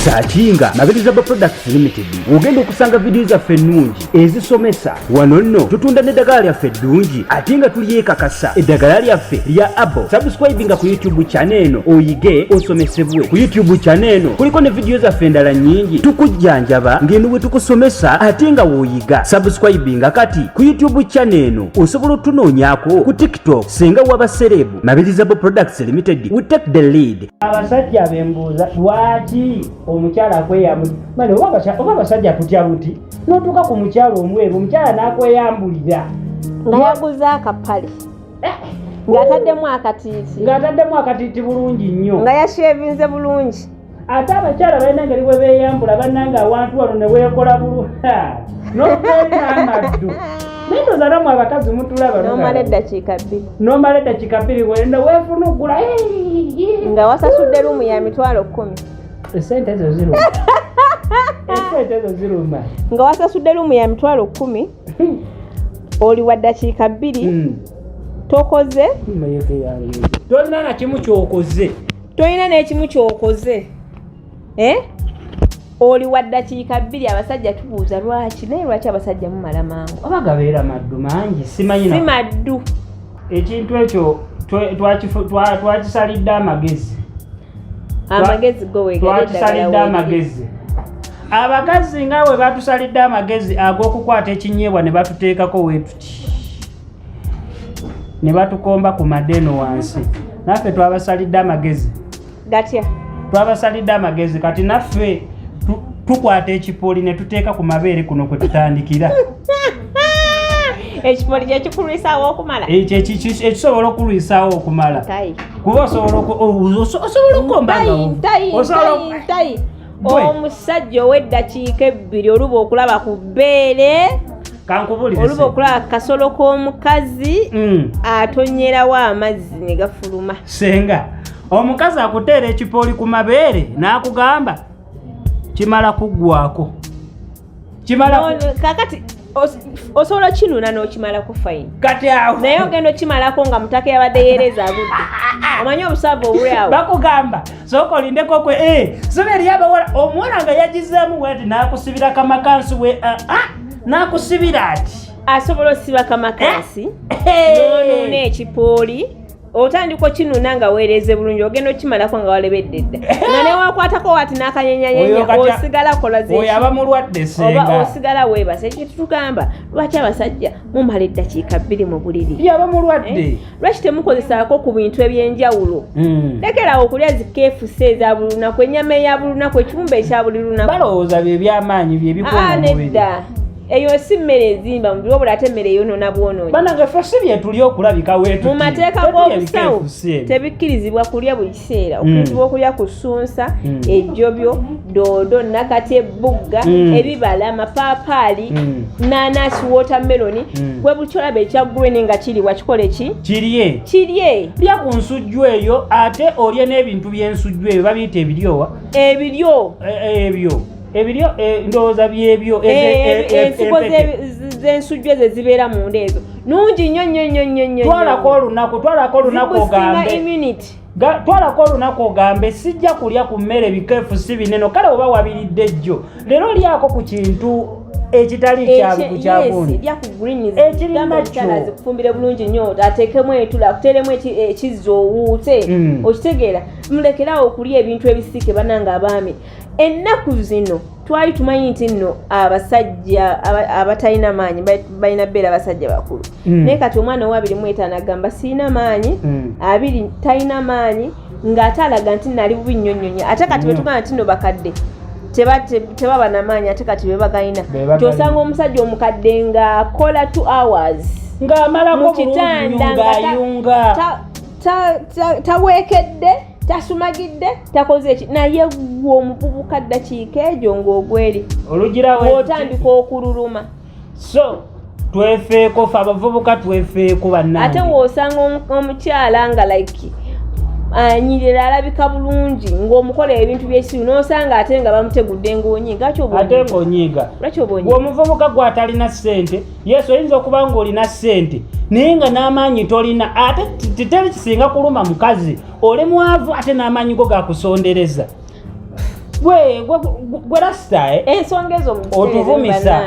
Saachinga Mabirizi Products Limited. Ogenda okusanga video zaffe ennungi ezisomesa. Wano nno tutunda n'eddagala lyaffe eddungi ate nga tulyekakasa. Eddagala lyaffe lya Abo. Subscribinga ku YouTube channel eno oyige osomesebwe. Ku YouTube channel eno kuliko ne video zaffe endala nnyingi tukujjanjaba ng'eno bwe tukusomesa ate nga w'oyiga. Subscribinga kati ku YouTube channel eno osobola otunoonyaako ku TikTok Senga w'abaserebu. Mabirizi Products Limited we take the lead. Abasajja bembuuza lwaki omukyala akweyambulira. Mane oba abasajja tutya buti n'otuuka ku mukyala omweru omukyala n'akweyambulira nga yaguza akapale ng'ataddemu akatiiti bulungi nnyo nga yashevinze bulungi. ate abakyala balina engeri bwe beeyambula bannanga awantu wano ne weekola bulungi n'okubeera amaddu. Nendo zalamu abakazi mutulaba nomala eddakiika 2 nomala eddakiika 2 wenda weefunugula nga wasasudde lumu ya mitwalo 10. Esente ezo ziruma esente ezo ziruma nga wasasudde lumu ya mitwalo 10 oli wa ddakiika 2 tokoze tolina na kimu kyokoze tolina n'ekimu kyokoze oli wa ddakiika 2 abasajja tubuuza lwaki naye lwaki abasajja mumala mangu oba gabeera maddu mangi simanyi si maddu ekintu ekyo twakisalidde amagezi twakisalidde amagezi abakazi nga bwe batusalidde amagezi ag'okukwata ekinyeebwa ne batuteekako weetuti ne batukomba ku madeno wansi naffe twabasalidde amagezi gatya twabasalidde amagezi kati naffe tukwata ekipoli ne tuteeka ku mabeere kuno kwe tutandikira. Ekipoli kyekikulwisaawo okumala ekisobola okulwisaawo okumala kuba osobola okukombanga omusajja ow'eddakiika 2 oluba okulaba ku bbeere oluba okulaba kasolo k'omukazi atonyerawo amazzi ne gafuluma. Senga omukazi akuteera ekipoli ku mabeere n'akugamba kimala kuggwako kakati osobola kinuna n'okimalako fine kati awo naye ogenda okimalako nga mutaka yabadde yeereza abudde omanyi obusavu obuli awo bakugamba sooka olindeko kwe sobe eri abawola omuwala nga yagizaamu weti n'akusibira kamakansi we n'akusibira ati asobola osiba kamakansi n'onuuna ekipooli otandika kinuna nga weereze bulungi ogenda okimalako nga walebedde dda nga newakwatako wati n'akanyenyanyenya osigala kola oyo aba mulwadde Senga oba osigala weebase ekyo tutugamba lwaki abasajja mumala eddakiika 2 mu buliri yaba mulwadde lwaki temukozesaako ku bintu eby'enjawulo lekerawo okulya zikeefusi eza buli lunaku ennyama eya buli lunaku ekibumba ekya buli lunaku balowooza bye by'amaanyi bye bikoma mu mubiri nedda eyo si mmere ezimba mubiri wabula ate emmere eyonoona bwonoonyi banange ffe si bye tuli okulabika weetuti mu mateeka g'obusawo tebikkirizibwa kulya buli kiseera okkirizibwa okulya ku ssunsa ejjobyo doodo nakati ebbugga ebibala amapaapaali nanasi watermeloni gwe buli kyolaba ekya green nga kiri wakikole ki kirye lya ku nsujju eyo ate olye n'ebintu by'ensujju ebyo babiyita ebiryo ndowooza byebyo ensigo z'ensujju ezo zibeera munda ezo nungi nnyo twalako olunaku ogambe sijja kulya ku mmere bikeefusi bineno kale oba wabiridde jjo leero lyako ku kintu ekitali kyabundi ekirinakyozikufumbire bulungi nnyo ateekemu entula akuteeremu ekizza owuute okitegeera mulekerawo okulya ebintu ebisiike bananga abaami. Ennaku zino twali tumanyi nti nno abasajja abatalina maanyi balina bbeera abasajja bakulu naye kati omwana wa 25 agamba sirina maanyi 2 talina maanyi ng'ate alaga nti nali bubi nnyonnyonyo ate kati betugamba nti nno bakadde tebaba na maanyi ate kati bebagalina kyosanga omusajja omukadde ng'akola 2 hours ng'amalako kitanda ng'ayunga taweekedde tasumagidde takoze eki naye omuvubuka ddakiika egyo ng'ogweri otandika okululuma so twefeeko fe abavubuka twefeeko bannange ate w'osanga omukyala nga like anyirira alabika bulungi ng'omukola ebintu by'esiru n'osanga ate nga bamutegudde ng'onyiiga ate ng'onyiiga bw'omuvubuka gw'atalina ssente yesu oyinza okuba ng'olina ssente naye nga n'amaanyi tolina ate teteri kisinga kuluma mukazi ole mwavu ate n'amaanyi go gakusondereza gwe rasita ensonga ezo otuvumisa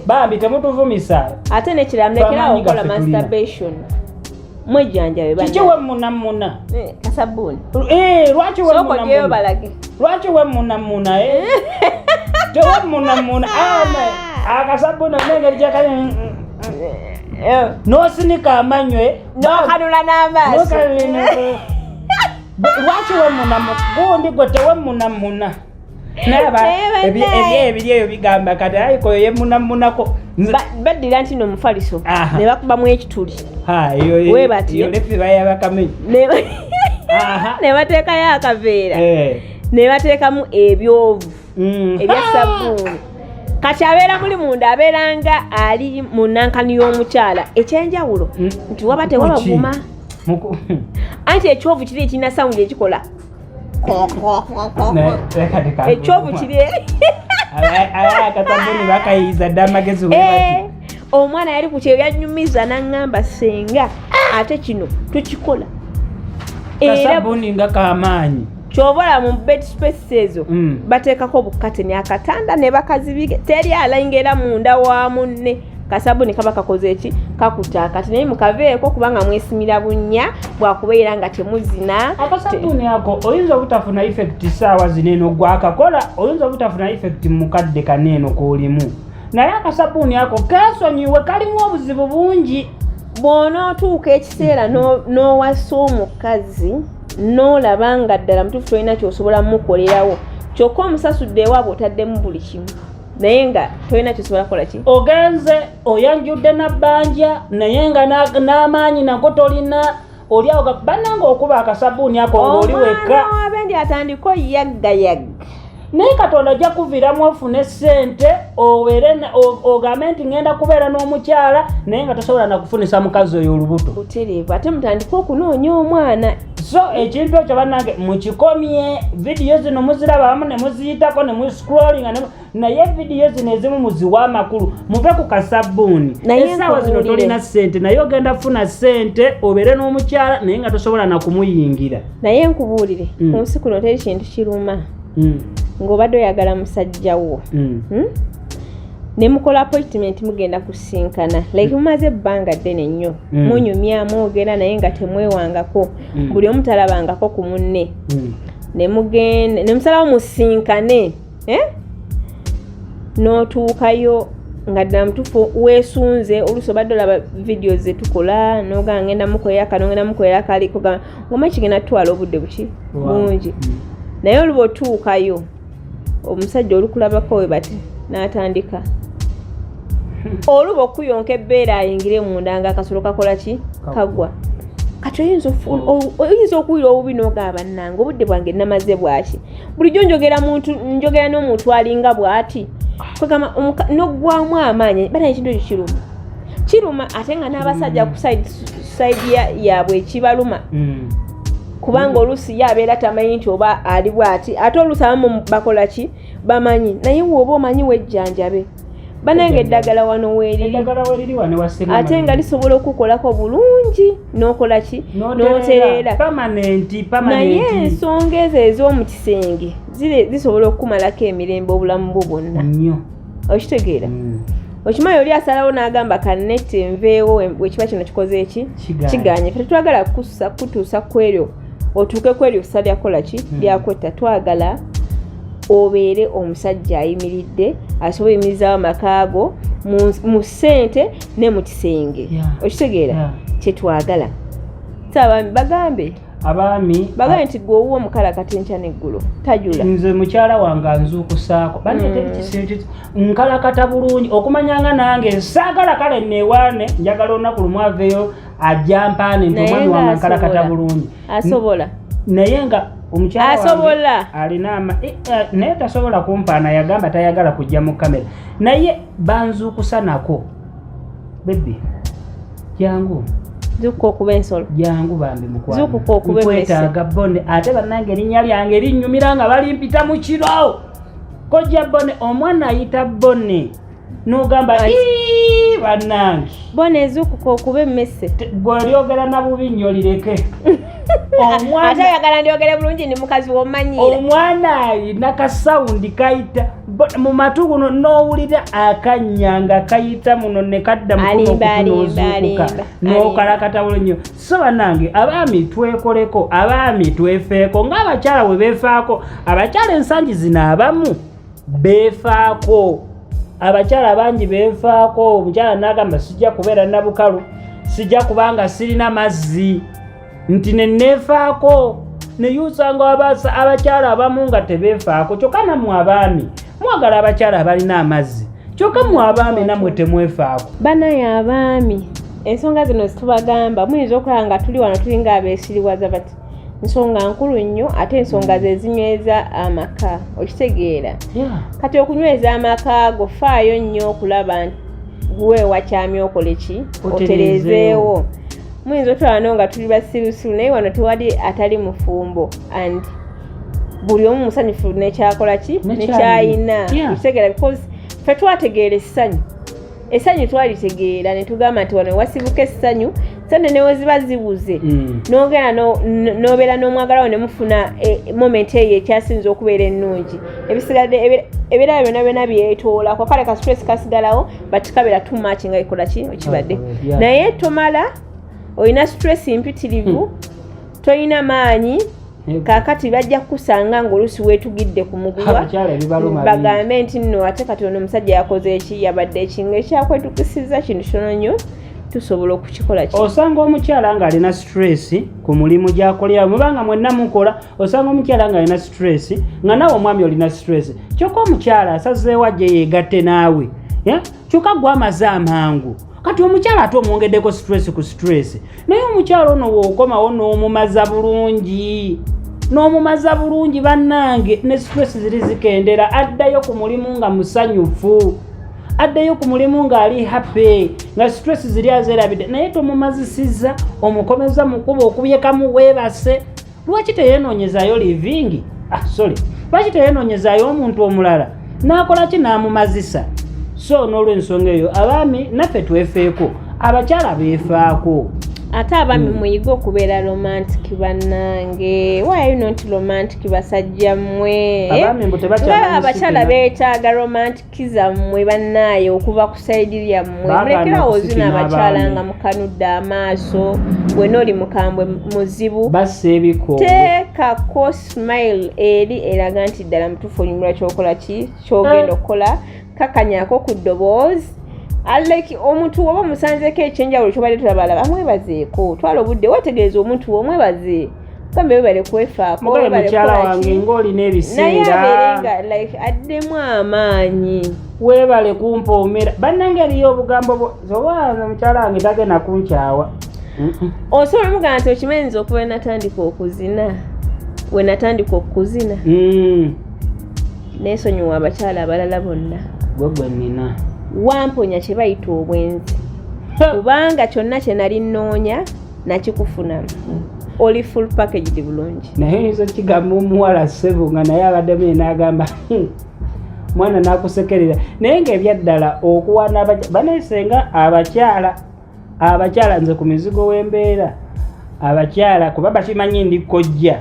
bambi temutuvumisa ate nekiramulekerawo okukola masturbation mwejjanjabe kiki wemunamuna kasabuni lwaki sokojeyo balage lwaki wemunamuna tewemunamuna akasabuni nengeri gyakali nosinika amanywe nokanula n'amaaso lwaki wemunamuna gundi gwe tewemunamuna naba ebiri eyo bigamba kati ayikoyo yemunamunako baddira nti nomufaliso ne bakubamu ekituli iyo lefi bayabakamenyi ne bateekayo akaveera ne bateekamu ebyovu ebya sabbuuni kati abeera muli munda abeeranga ali mu nankani y'omukyala ekyenjawulo nti waba tewabaguma anti ekyovu kiri ekirina sawundi ekikola ekyovu kiri akasabuni bakayiza dda amagezi omwana yali ku kyeyo yanyumiza n'aŋŋamba senga ate kino tukikola kasabuni nga kamaanyi kyobola mu bed spaces ezo bateekako obukateni akatanda ne bakazibige teri alayingira munda wa munne kasabuni kaba kakoze eki kakuta akati naye mukaveeko kubanga mwesimira bunnya bwakubeera nga temuzina akasabuni ako oyinza obutafuna effect saawa zineeno gwakakola oyinza obutafuna effect mukadde kaneeno kolimu naye akasabuni ako keesonyiwe kalimu obuzibu bungi bw'onootuuka ekiseera n'owasa omukazi n'olaba nga ddala mutuufu tolina kyosobola mukolerawo kyokka omusasudde ewaabwe otaddemu buli kimu naye nga tolina kyosobola kukola ki ogenze oyanjudde nabbanja naye nga n'amaanyi nago tolina oliawo bannanga okuba akasabuuni ako ng'oli wekka omwana wabendi atandika oyaggayagga naye katonda ajja kuviiramu ofune ssente ogambe nti ngenda kubeera n'omukyala naye nga tosobola nakufunisa mukazi oyo olubuto butereevu ate mutandika okunoonya omwana so ekintu ekyo bannange mukikomye vidiyo zino muzirabamu ne muziyitako ne muscrollinga naye vidiyo zino ezimu muziwa amakulu muve ku kasabbuuni essaawa zino tolina ssente naye ogenda funa ssente obeere n'omukyala naye nga tosobola nakumuyingira naye nkubuulire ku nsi kuno teri kintu kiruma ng'obadde oyagala musajjawo ne mukola appointment mugenda kusinkana like mumaze ebbanga ddene nnyo munyumyamu ogenda naye nga temwewangako buli omu talabangako ku munne ne musalawo musinkane n'otuukayo nga ddala mutuufu weesunze oluusi obadde olaba vidiyo ze tukola n'ogamba ngenda mukolera kano ngenda mukolera kaliko ng'oma kigenda tutwala obudde buki bungi naye oluba otuukayo omusajja olukulabako we bati n'atandika oluba okuyonka ebbeera ayingire munda nga akasolo kakola ki kagwa kati oyinza okuwira obubi n'ogamba bannange obudde bwange namaze bwaki bulijjo njogera n'omuntu alinga bw'ati kwegamba n'oggwamu amaanyi bana ekintu ekyo kiruma ate nga n'abasajja ku side yaabwe ekibaluma kubanga oluusi yabeera tamanyi nti oba ali bw'ati ate oluusi abamu bakola ki bamanyi naye woba omanyi wejjanjabe banange eddagala wano weeriri ate nga lisobola okukolako bulungi n'okola ki n'otereera naye ensonga ezo ez'omu kisenge zisobola okukumalako emirembe obulamu bwo bwonna okitegeera okimanyi oli asalawo n'agamba kanette nveewo wekiba kino kikoze eki kiganye kati twagala kutuusa ku eryo otuuke ku eryo ssa lyakola ki lyakwetta twagala obeere omusajja ayimiridde asobola yimirizaawo amakaago mu ssente ne mu kisenge okitegeera kyetwagala saabami bagambe nti gwe owuwa omukala kati enkya n'eggulo tajula nze mukyala wange anzuukusaako baneteri nkalakata bulungi okumanyanga nange saagala kale neewaane njagala olunaku lumu aveeyo ajjampaane nti omwami wange nkalakata bulungi asobola naye nga omukyala asobola alina naye tasobola kumpaana yagamba tayagala kujja mu kamera naye banzuukusa nako bebbi jangu zuukuka okuba ensolo jangu bambi zuukuka okuba mukwetaaga bone ate bannange erinnya lyange linnyumira nga balimpita mu kiro kojja bone omwana ayita bone n'ogamba bannange bona ezukuka okuba emmese bw'olyogera na bubi nnyo lireke ate ayagala ndyogere bulungi ndi mukazi w'ommanyiira omwana ayina kasawundi kayita mu matu guno n'owulira akanyanga kayita muno ne kadda mukunozuukuka n'okalakata bulungi so bannange abaami twekoleko abaami twefeeko ng'abakyala bwe beefaako abakyala ensangi zino abamu beefaako abakyala bangi beefaako omukyala n'agamba sijja kubeera nabukalu sijja kubanga sirina mazzi nti neneefaako naye osanga abakyala abamu nga tebeefaako kyokka nammwe abaami mwagala abakyala abalina amazzi kyokka mmwe abaami nammwe temwefaako banaye abaami ensonga zino zitubagamba muyinza okulaba nga tuli wano tulinga abeesiriwaza bati nsonga nkulu nnyo ate ensonga ze zinyweza amaka okitegeera kati okunyweza amaka go faayo nnyo okulaba gwe wakyamya okole ki otereezeewo muyinza otulaba nga tuli basirusiru naye wano tewali atali mufumbo and buli omu musanyufu nekyakola ki nekyayina okitegeera because fe twategeera essanyu twalitegeera ne tugamba nti wano wasibuka essanyu sente newe ziba zibuze n'ogenda n'obeera n'omwagalawo ne mufuna moment eyo ekyasinza okubeera ennungi ebisigadde ebirala byonna byonna byetoola kwa kale ka stress kasigalawo but kabeera too much nga ikola ki okibadde naye tomala olina stress mpitirivu toyina maanyi kakati bajja kusanga ng'oluusi weetugidde ku muguwa bagambe nti nno ate kati ono omusajja yakoze eki yabadde ekinga ekyakwetukisiza kintu kitono nnyo tusobola okukikola ki osanga omukyala nga alina stress ku mulimu gy'akolera mubanga mwenna mukola osanga omukyala nga alina stress nga nawe omwami olina stress kyokka omukyala asazeewo ajje yeegatte naawe kyokka gwe amaze amangu kati omukyala ate omwongeddeko stress ku stress naye omukyala ono wookomawo n'omumaza bulungi bannange ne stress ziri zikendera addayo ku mulimu nga musanyufu addayo ku mulimu ng'ali happy nga stress ziri azeerabidde naye tomumazisiza omukomeza mukuba okubyekamu weebase lwaki teyenoonyezaayo living lwaki teyenoonyezaayo omuntu omulala n'akola ki n'amumazisa so n'olw'ensonga eyo abaami naffe twefeeko abakyala beefaako ate abaami muyiga okubeera romantic bannange why are you not romantic basajja mmwe abakyala beetaaga romantic zammwe bannaaye okuva ku saidi lyammwe mulekerawo ozina abakyala nga mukanudde amaaso bwena oli mukambwe muzibu teekako smile eri eraga nti ddala mutuufu onyumira kyokola ki kyogenda okukola kakanyako ku ddoboozi aleki omuntu woba musanzeko ekyenjawulo kyobadde tulabalaba amwebazeeko twala obudde wetegereza omuntu omwebaze kambe webale kwefaako mukyala wange ng'olina ebiseera naye abeerenga like addemu amaanyi weebale kumpoomera bannange eriyo obugambo oba mukyala wange tagenda kunkyawa osobola omugamba nti okimanyiza okuba we natandika okuzina neesonyiwa abakyala abalala bonna gwegwe nina wamponya kye bayita obwenzi kubanga kyonna kye nali nnoonya nakikufunamu oli full package bulungi naye oyinza okigamba omuwala ssebo nga naye abaddemu n'agamba mwana n'akusekerera naye ng'ebyaddala okuwana baneesenga abakyala nze ku mizigo w'embeera abakyala kuba bakimanyi ndi kojja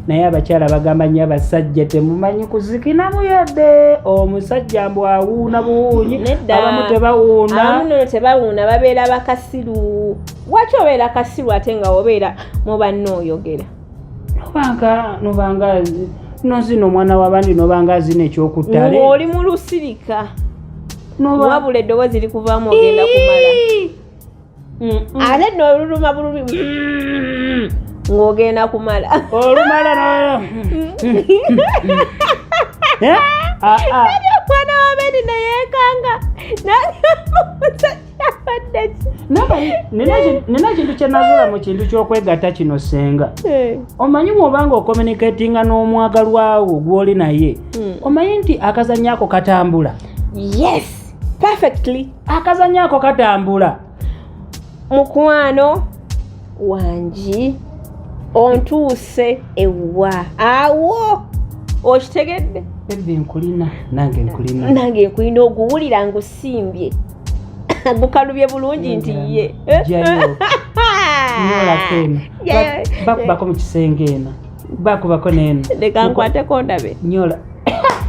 naye abakyala bagamba nnyo abasajja temumanyi kuzikina muyodde omusajja mbu awuuna buwuunyi abamu tebawuuna babeera bakasiru waki obeera kasiru ate nga obeera mu bannooyogera nobanga nozina omwana w'abandi nobanga azina ekyokuttale oli mu lusirika wabula eddoboozi likuvaamu ogenda kumala ate n'oluluma bulumi ng'ogenda kumala olumala omwana w'abeeni neyeekanga nina kintu kyenazula mu kintu ky'okwegatta kino senga omanyi mwobanga okommunikatinga n'omwagalwawo gw'oli naye omanyi nti akazannyo ako katambula yes perfectly akazannyo ako katambula mukwano wangi ontuuse ewa awo okitegedde Bebe nkulina nange nkulina oguwulira ngusimbye gukalubye bulungi nti ye bakubako mu kisenge eno bakubako neno leka nkwateko ndabe nyola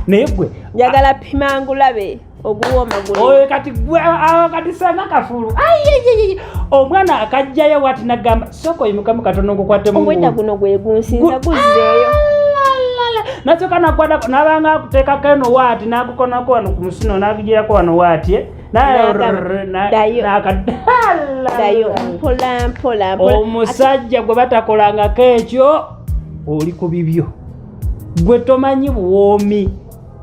naye gwe njagala pima ngulabe oguwoma guli oyo kati sanga kafulu omwana akajjayo wati nagamba soko yimukamu katono ngukwate mu omwenda guno gwe gunsinza guzzeeyo nakyo kanakwata nabanga akuteekako eno waati nakukonako wano ku musino nabigirako wano waati dayo mpola omusajja gwe batakolangako ekyo oli ku bibyo gwe tomanyi buwoomi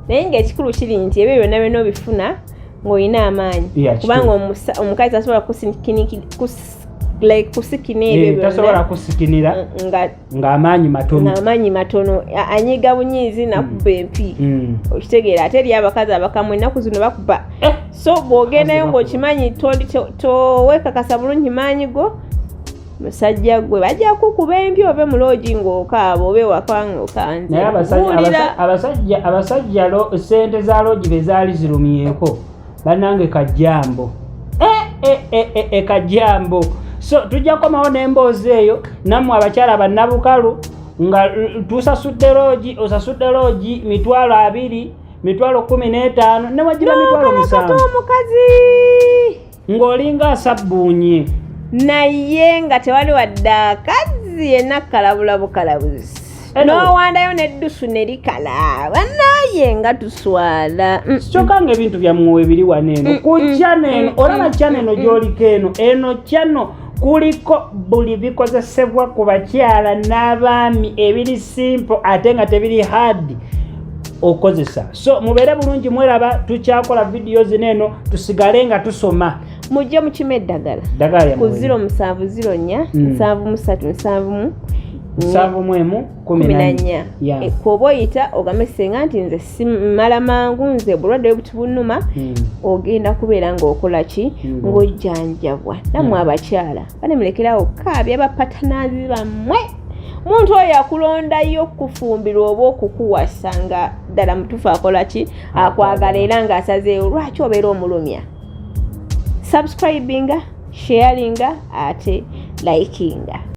naye ng'ekikulu kiri nti ebyo byonna byonna obifuna ng'olina amaanyi kubanga omukazi tasobola kusikina ebyo tasobola kusikinira ng'amaanyi matono anyiga bunyiizi nakuba empi okitegeera ate eri abakazi abakamu ennaku zino bakuba so bw'ogendayo ng'okimanyi towekakasa bulungi maanyi go musajja gwe bajja kukuba empi ove mu loogi ng'okaaba oba ewaka ng'okanze naye abasajja sente za loogi be zaali zirumyeko bannange kajjambo kajjambo so tujja kukomawo n'emboozi eyo nammwe abakyala bannabukalu nga tusasudde loogi osasudde loogi 20,000 15,000 ne wagira 7,000 omukazi ng'olinga asabbuunye naye nga tewali wadde akazi yenna kalabula bukalabuzi n'owandayo n'eddusu ne likala bannaye nga tuswala kyokka ng'ebintu byammwe biri wano eno ku channel olaba channel gy'oliko eno channel kuliko buli bikozesebwa ku bakyala n'abaami ebiri simple ate nga tebiri hard okozesa so mubeere bulungi mweraba tukyakola videos eno tusigale nga tusoma mujje mukima eddagala ku 0704 737 714 kwoba oyita ogambe senga nti nze simala mangu nze bulwadde butibunuma ogenda kubeera ng'okola ki ng'ojjanjabwa nammwe abakyala banemulekerawo kaabya bapatanazi bammwe muntu oyo akulondayo okufumbirwa oba okukuwasa nga ddala mutufu akola ki akwagala era ng'asazeewo lwaki obeera omulumya subscribinga sharinga ate likinga